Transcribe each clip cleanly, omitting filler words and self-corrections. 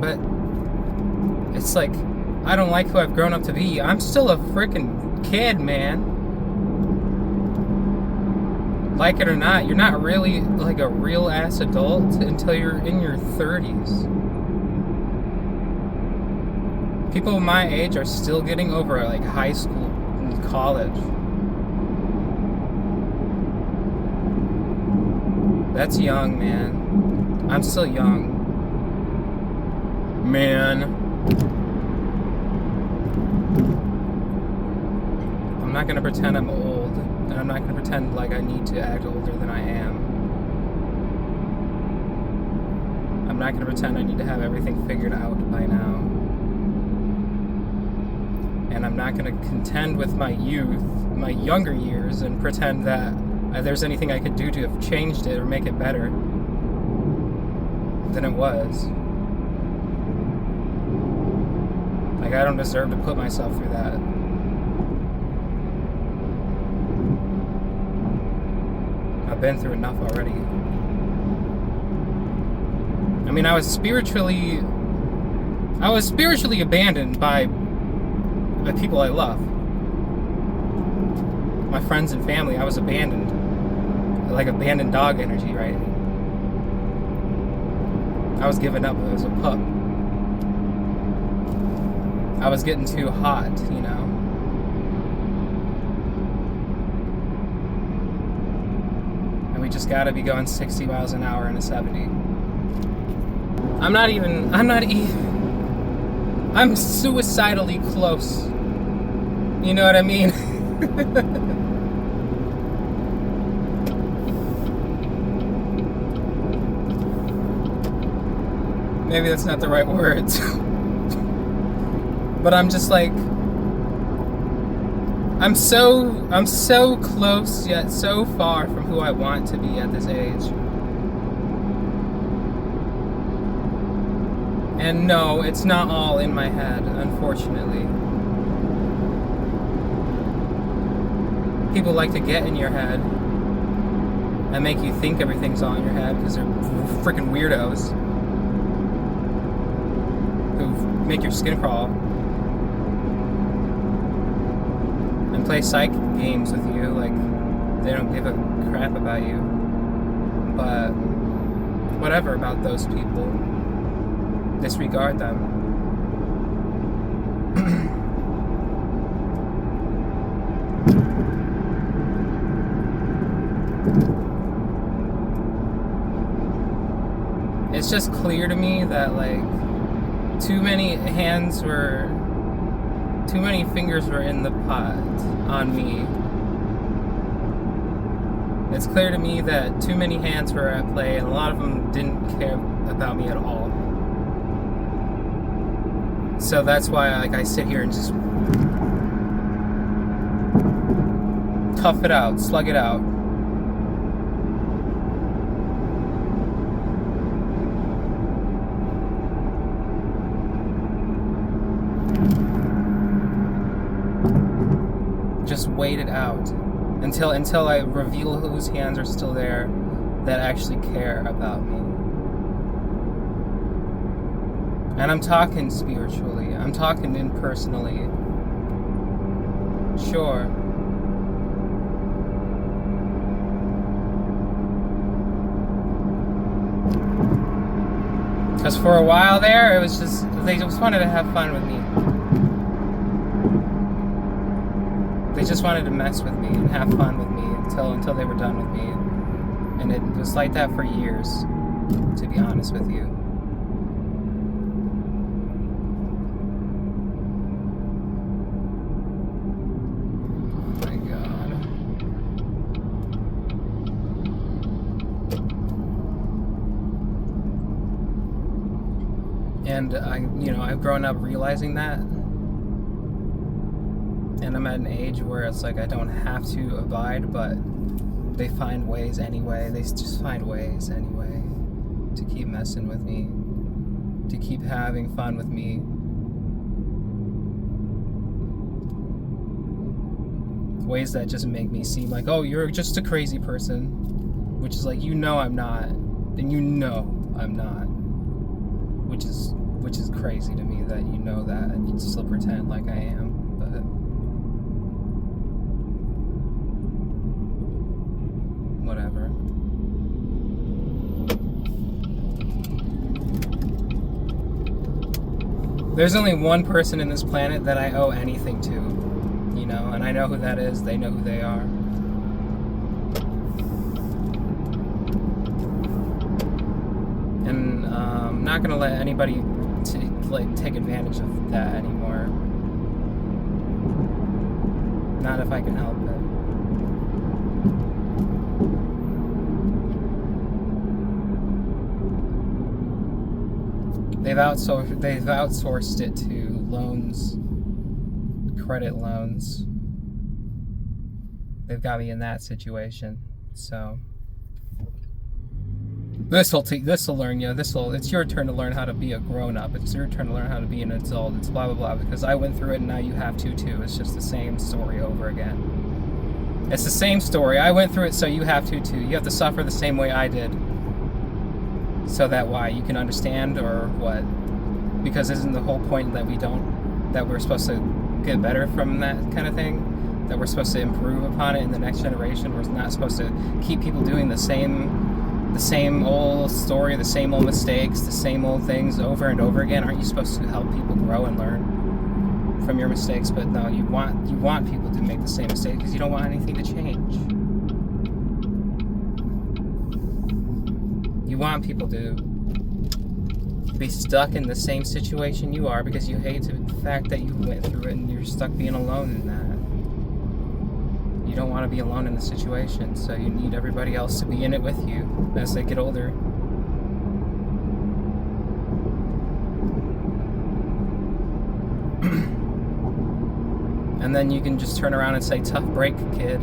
But it's like, I don't like who I've grown up to be. I'm still a freaking kid, man. Like it or not, you're not really like a real ass adult until you're in your 30s. People my age are still getting over like high school and college. That's young, man. I'm still young. Man. I'm not gonna pretend I'm old, and I'm not gonna pretend like I need to act older than I am. I'm not gonna pretend I need to have everything figured out by now. And I'm not gonna contend with my youth, my younger years, and pretend that there's anything I could do to have changed it or make it better than it was. Like, I don't deserve to put myself through that. I've been through enough already. I mean, I was spiritually abandoned by the people I love. My friends and family, I was abandoned. Like abandoned dog energy, right? I was given up as a pup. I was getting too hot, you know. And we just gotta be going 60 miles an hour in a 70. I'm suicidally close. You know what I mean? Maybe that's not the right words. But I'm just like, I'm so close yet so far from who I want to be at this age. And no, it's not all in my head, unfortunately. People like to get in your head and make you think everything's all in your head because they're freaking weirdos who make your skin crawl and play psych games with you like they don't give a crap about you. But whatever about those people. Disregard them. It's just clear to me that like too many fingers were in the pot on me. It's clear to me that too many hands were at play and a lot of them didn't care about me at all. So that's why I sit here and just tough it out, slug it out. Just wait it out until I reveal whose hands are still there that actually care about me. And I'm talking spiritually. I'm talking impersonally. Sure. Because for a while there, it was just, they just wanted to have fun with me. They just wanted to mess with me and have fun with me until they were done with me. And it was like that for years, to be honest with you. And I've grown up realizing that. And I'm at an age where it's like I don't have to abide, but they find ways anyway. They just find ways anyway to keep messing with me, to keep having fun with me. Ways that just make me seem like, oh, you're just a crazy person. Which is like, I'm not. And I'm not. Which is crazy to me that you know that and you still pretend like I am, but whatever. There's only one person in this planet that I owe anything to, you know, and I know who that is. They know who they are. And I'm not gonna let anybody take advantage of that anymore. Not if I can help it. They've outsourced it to loans, credit loans. They've got me in that situation. So this'll learn you. It's your turn to learn how to be a grown-up. It's your turn to learn how to be an adult. It's blah blah blah, because I went through it and now you have to too. It's just the same story over again. It's the same story. I went through it, so you have to too. You have to suffer the same way I did. So that why you can understand, or what? Because isn't the whole point that we're supposed to get better from that kind of thing? That we're supposed to improve upon it in the next generation? We're not supposed to keep people doing the same old story, the same old mistakes, the same old things over and over again? Aren't you supposed to help people grow and learn from your mistakes? But no, you want people to make the same mistake because you don't want anything to change. You want people to be stuck in the same situation you are because you hate the fact that you went through it and you're stuck being alone in that. You don't want to be alone in the situation, so you need everybody else to be in it with you as they get older. And then you can just turn around and say, tough break, kid.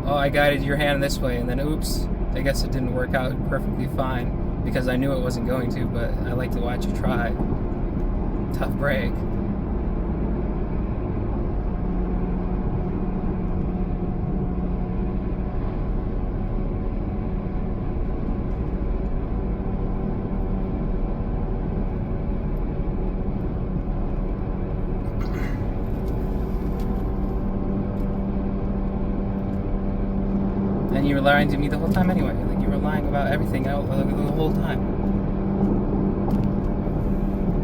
Oh, I guided your hand this way, and then oops, I guess it didn't work out perfectly fine because I knew it wasn't going to, but I like to watch you try. Tough break. And you were lying to me the whole time anyway. Like, you were lying about everything the whole time.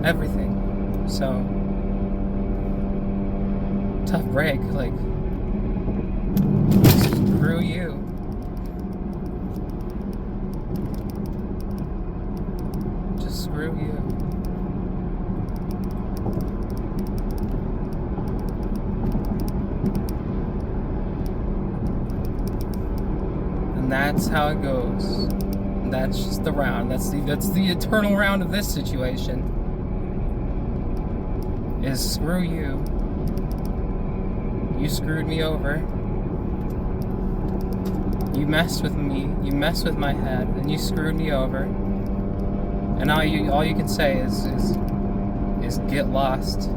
Everything. So, tough break. Like, screw you. Just screw you. And that's how it goes. And that's just the round. That's the eternal round of this situation. Is screw you. You screwed me over. You messed with me. You messed with my head, and you screwed me over. And all you can say is get lost.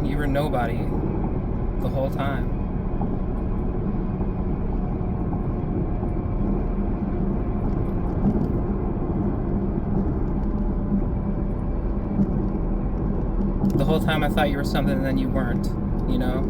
You were nobody the whole time. The whole time I thought you were something and then you weren't, you know?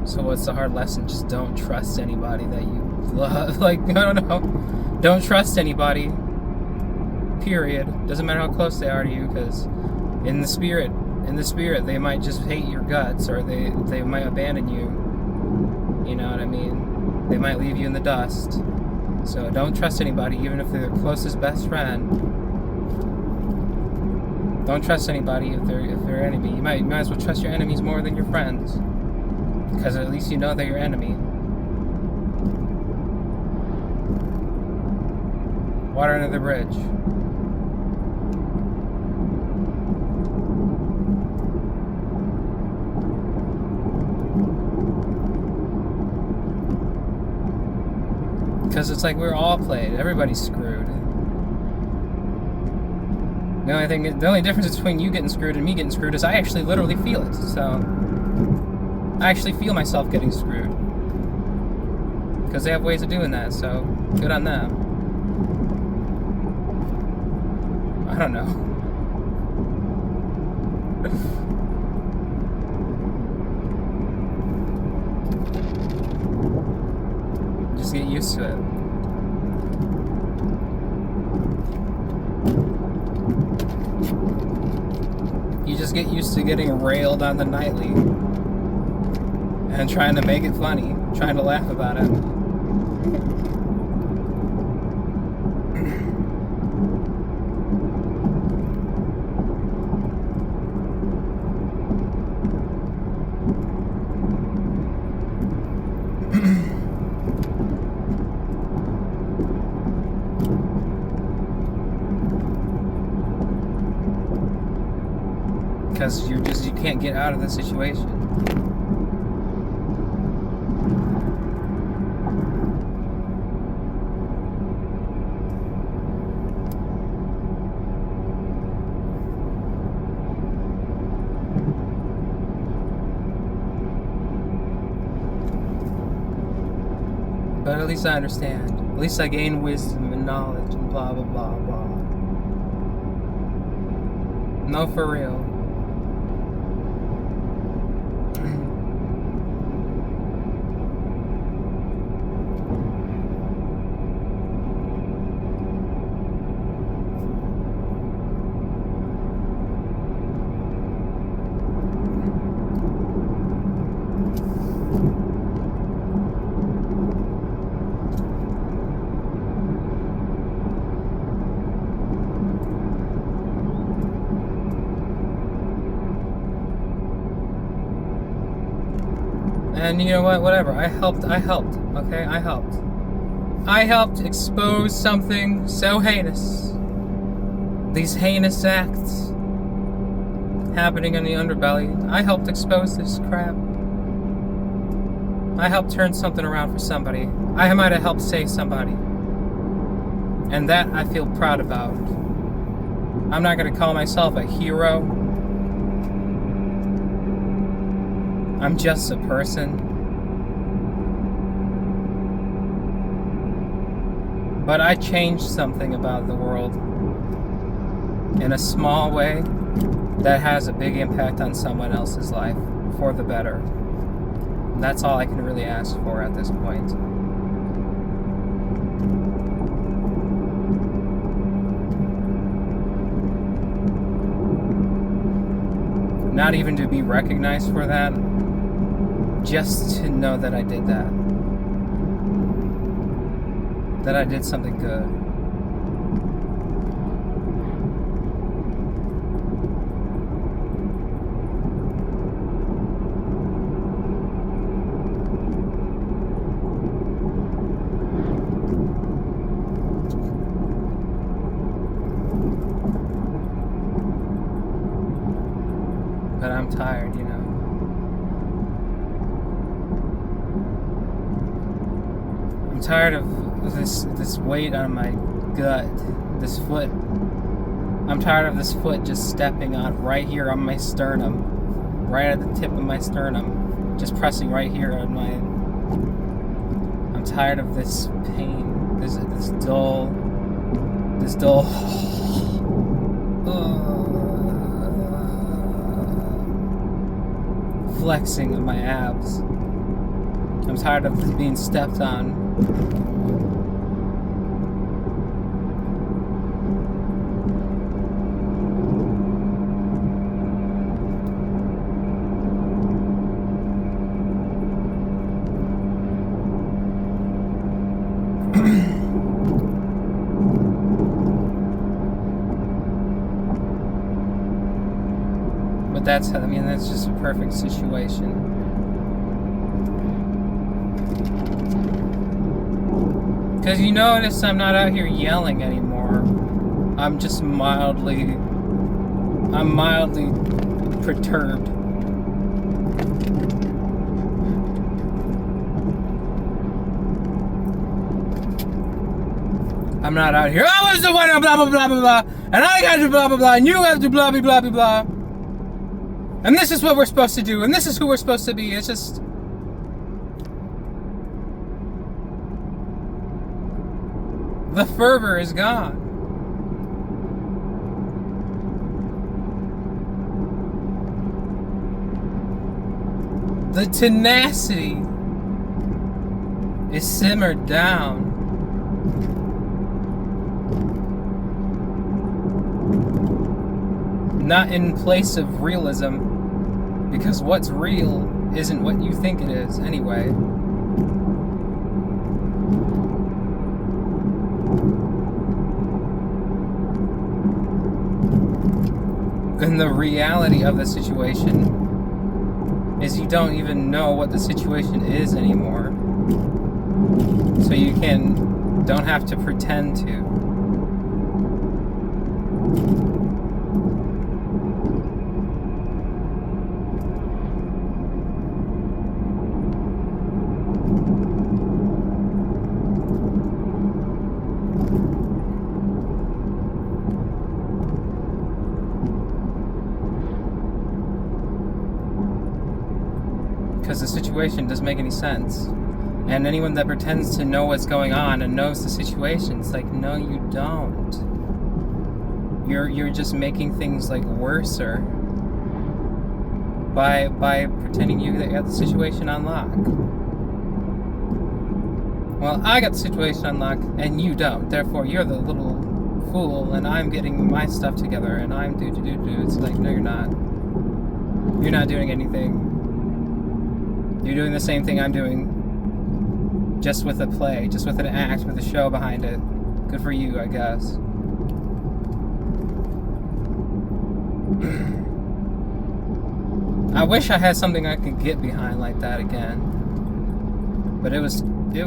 So what's the hard lesson? Just don't trust anybody that you love. Like, I don't know. Don't trust anybody. Period. Doesn't matter how close they are to you, because in the spirit, they might just hate your guts, or they might abandon you. You know what I mean? They might leave you in the dust. So don't trust anybody, even if they're your closest best friend. Don't trust anybody if they're your enemy. You might as well trust your enemies more than your friends. Because at least you know they're your enemy. Water under the bridge. Because it's like we're all played. Everybody's screwed. The only difference between you getting screwed and me getting screwed is I actually literally feel it. So I actually feel myself getting screwed. Because they have ways of doing that, so good on them. I don't know. Just get used to it. You just get used to getting railed on the nightly and trying to make it funny, trying to laugh about it. Because you can't get out of the situation. But at least I understand. At least I gain wisdom and knowledge and blah blah blah blah. No, for real. And you know what? Whatever. I helped. Okay? I helped expose something so heinous. These heinous acts happening in the underbelly. I helped expose this crap. I helped turn something around for somebody. I might have helped save somebody. And that I feel proud about. I'm not going to call myself a hero. I'm just a person. But I changed something about the world in a small way that has a big impact on someone else's life for the better. And that's all I can really ask for at this point. Not even to be recognized for that. Just to know that I did that. That I did something good. But I'm tired, you know. I'm tired of this weight on my gut, this foot. I'm tired of this foot just stepping on right here on my sternum, right at the tip of my sternum, just pressing right here on my. I'm tired of this pain, this dull flexing of my abs. I'm tired of this being stepped on. But that's just a perfect situation. Because you notice I'm not out here yelling anymore. I'm just mildly perturbed. I'm not out here, I was the one, blah, blah, blah, blah, blah, and I got to blah, blah, blah, and you have to blah, blah, blah, blah, blah. And this is what we're supposed to do, and this is who we're supposed to be. It's just... the fervor is gone. The tenacity is simmered down. Not in place of realism, because what's real isn't what you think it is anyway. And the reality of the situation is you don't even know what the situation is anymore. So you don't have to pretend to. Because the situation doesn't make any sense. And anyone that pretends to know what's going on and knows the situation, it's like, no, you don't. You're just making things like worser by pretending you got the situation on lock. Well, I got the situation on lock and you don't. Therefore, you're the little fool, and I'm getting my stuff together, and I'm do. It's like, no, you're not. You're not doing anything. You're doing the same thing I'm doing, just with a play, just with an act, with a show behind it. Good for you, I guess. I wish I had something I could get behind like that again. But it was too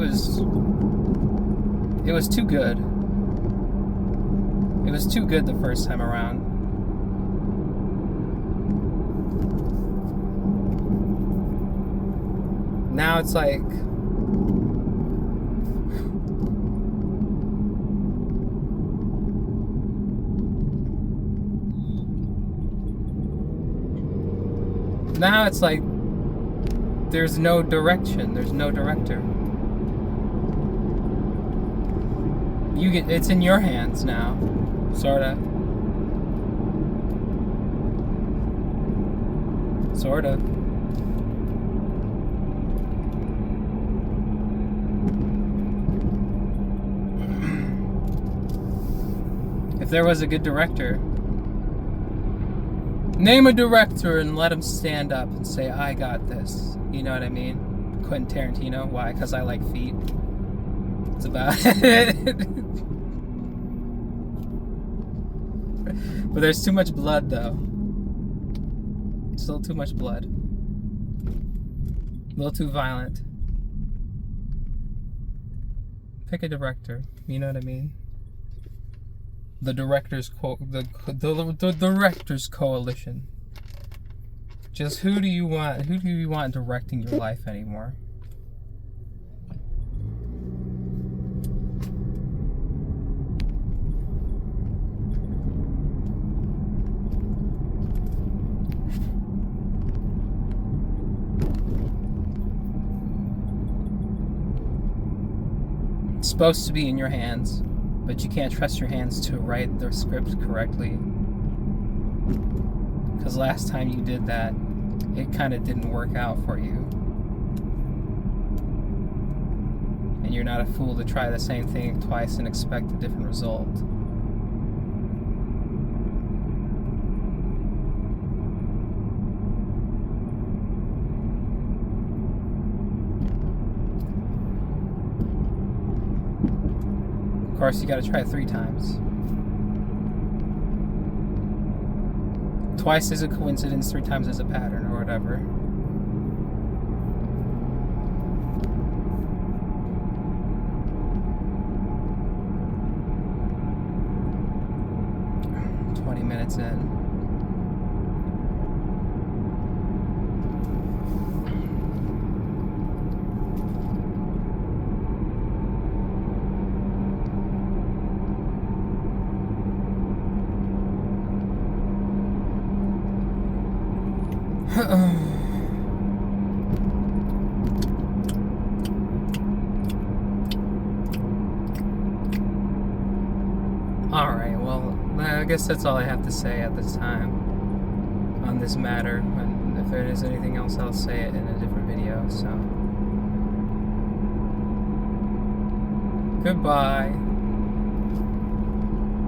good. It was too good the first time around. Now it's like... now it's like there's no direction, there's no director. It's in your hands now, sorta. Sorta. If there was a good director, name a director and let him stand up and say, I got this. You know what I mean? Quentin Tarantino. Why? Because I like feet. It's about it. But there's too much blood, though. Still too much blood. A little too violent. Pick a director. You know what I mean? The directors the directors coalition. Just who do you want directing your life anymore? It's supposed to be in your hands. But you can't trust your hands to write the script correctly. Because last time you did that, it kind of didn't work out for you. And you're not a fool to try the same thing twice and expect a different result. Of course, you gotta try it 3 times. Twice is a coincidence, 3 times is a pattern, or whatever. 20 minutes in. Alright, well, I guess that's all I have to say at this time on this matter. And if there is anything else, I'll say it in a different video, so. Goodbye.